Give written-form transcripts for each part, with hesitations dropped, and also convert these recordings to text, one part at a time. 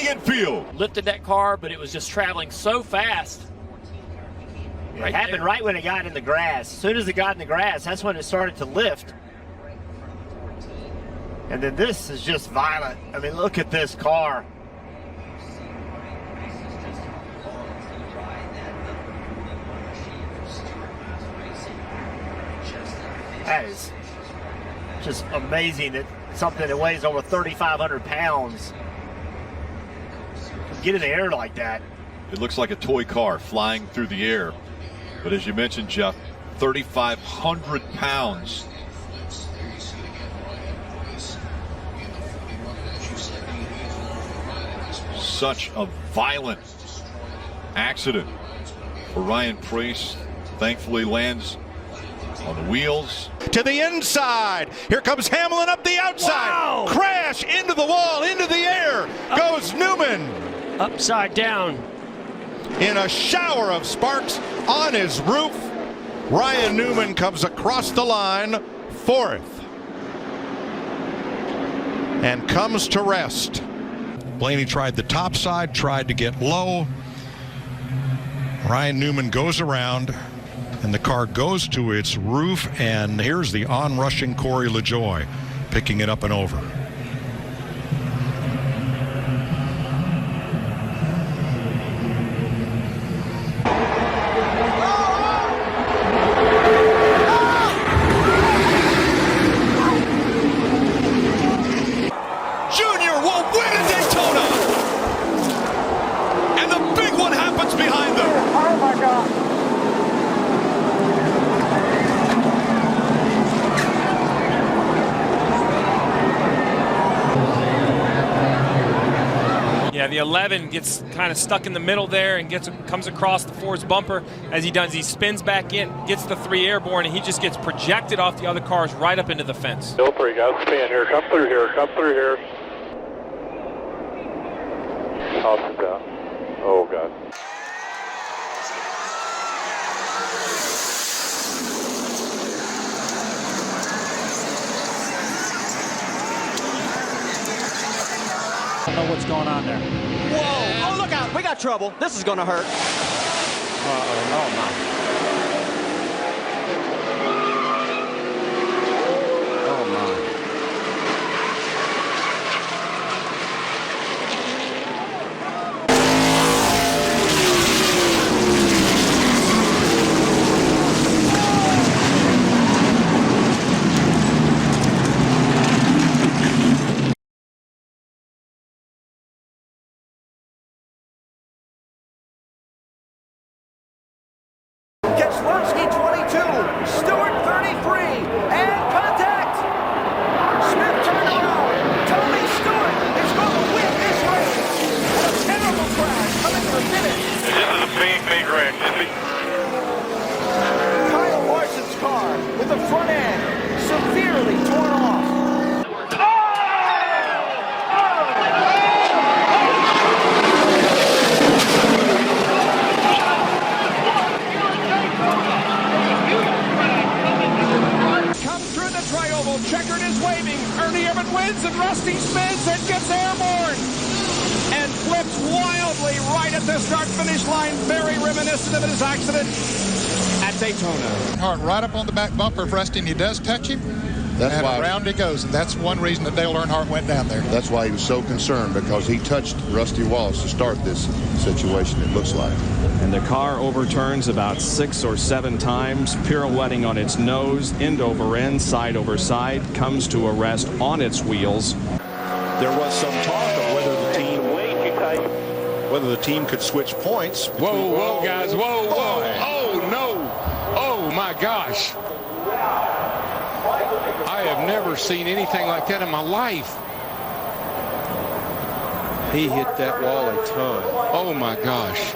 infield. Lifted that car, but it was just traveling so fast. It happened right when it got in the grass. As soon as it got in the grass, that's when it started to lift. And then this is just violent. I mean, look at this car. That is just amazing that something that weighs over 3,500 pounds can get in the air like that. It looks like a toy car flying through the air. But as you mentioned, Jeff, 3,500 pounds. Such a violent accident for Ryan Preece. Thankfully lands on the wheels. To the inside. Here comes Hamlin up the outside. Wow. Crash into the wall, into the air. Goes Newman. Upside down. In a shower of sparks on his roof. Ryan Newman comes across the line, fourth. And comes to rest. Blaney tried the top side, tried to get low. Ryan Newman goes around, and the car goes to its roof, and here's the onrushing Corey LaJoie picking it up and over. Junior will win at Daytona, and the big one happens behind them. Oh my God. Yeah, the 11 gets kind of stuck in the middle there and comes across the Ford's bumper. As he does, he spins back in, gets the 3 airborne, and he just gets projected off the other cars right up into the fence. Still 3 guys, spin here, come through here, come through here. Austin's out. Oh, God. I don't know what's going on there. Whoa! Oh, look out! We got trouble. This is going to hurt. Oh my. Oh my. Keselowski 22, Stewart 33, and contact. Smith turned around. Tony Stewart is going to win this race. And a terrible crash coming to the finish. This is a big wreck. Kyle Larson's car with the front end severely torn off. Checkered is waving. Ernie Irvan wins, and Rusty spins and gets airborne and flips wildly right at the start-finish line. Very reminiscent of his accident at Daytona. Earnhardt right up on the back bumper of Rusty, and he does touch him. That's and why around he goes, and that's one reason that Dale Earnhardt went down there. That's why he was so concerned, because he touched Rusty Wallace to start this situation, it looks like. And the car overturns about 6 or 7 times, pirouetting on its nose, end over end, side over side, comes to a rest on its wheels. There was some talk of whether the team could switch points. Whoa, guys, whoa. Oh, no. Oh, my gosh. I have never seen anything like that in my life. He hit that wall a ton. Oh, my gosh.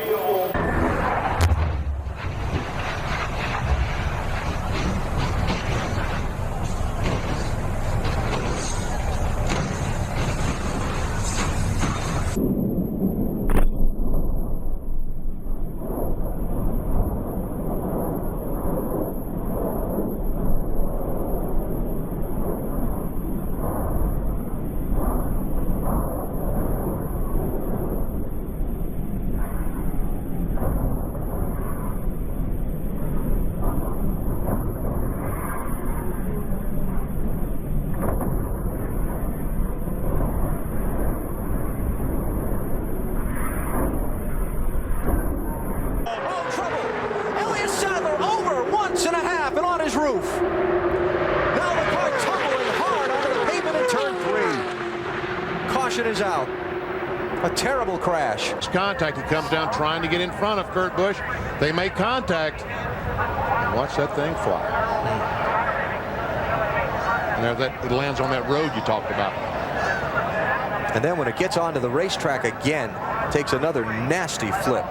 his roof. Now the car tumbling hard onto the pavement in turn 3. Caution is out. A terrible crash. It's contact. He comes down trying to get in front of Kurt Busch. They make contact. Watch that thing fly. And there it lands on that road you talked about. And then when it gets onto the racetrack again, takes another nasty flip.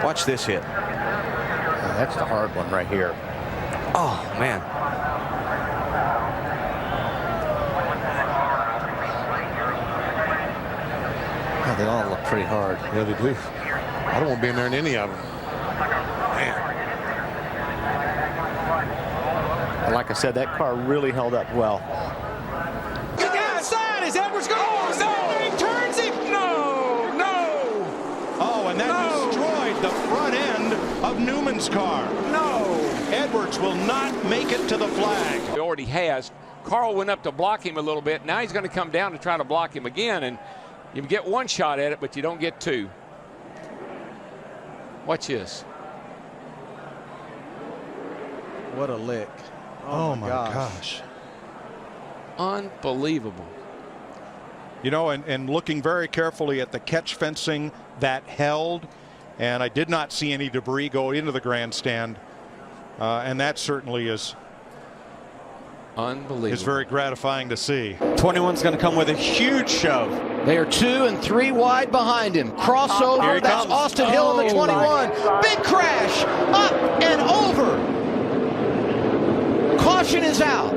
Watch this hit. That's the hard one right here. Oh, man. Oh, they all look pretty hard. Yeah, they do. I don't want to be in there in any of them. Man. And like I said, that car really held up well. Look outside. Is Edwards going? Oh, no! He turns it. No, no. Oh, and that destroyed the front end of Newman's car. No. Edwards will not make it to the flag. He already has. Carl went up to block him a little bit. Now he's going to come down to try to block him again, and you get one shot at it, but you don't get two. Watch this. What a lick. Oh my gosh. Unbelievable. You know, and looking very carefully at the catch fencing that held, and I did not see any debris go into the grandstand, and that certainly is unbelievable. It's very gratifying to see. 21's going to come with a huge shove. They are 2 and 3 wide behind him. Crossover. That's comes. Austin Hill in the 21. Big crash. Up and over. Caution is out.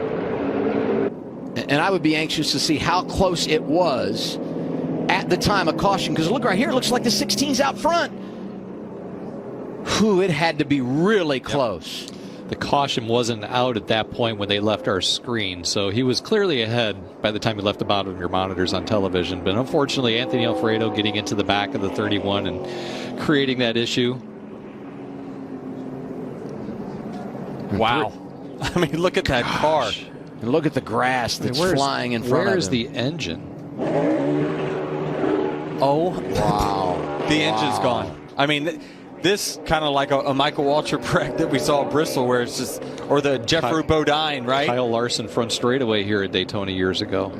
And I would be anxious to see how close it was at the time of caution. Because look right here. It looks like the 16's out front. Whew, it had to be really close. The caution wasn't out at that point when they left our screen, so he was clearly ahead by the time he left the bottom of your monitors on television. But unfortunately, Anthony Alfredo getting into the back of the 31 and creating that issue. Wow. I mean, look at that car. And look at the grass that's flying in front of him. Where's the engine? Oh, wow. The engine's gone. I mean, this kind of like a Michael Waltrip wreck that we saw at Bristol, where it's just, or the Jeffrey Bodine, right? Kyle Larson front straightaway here at Daytona years ago.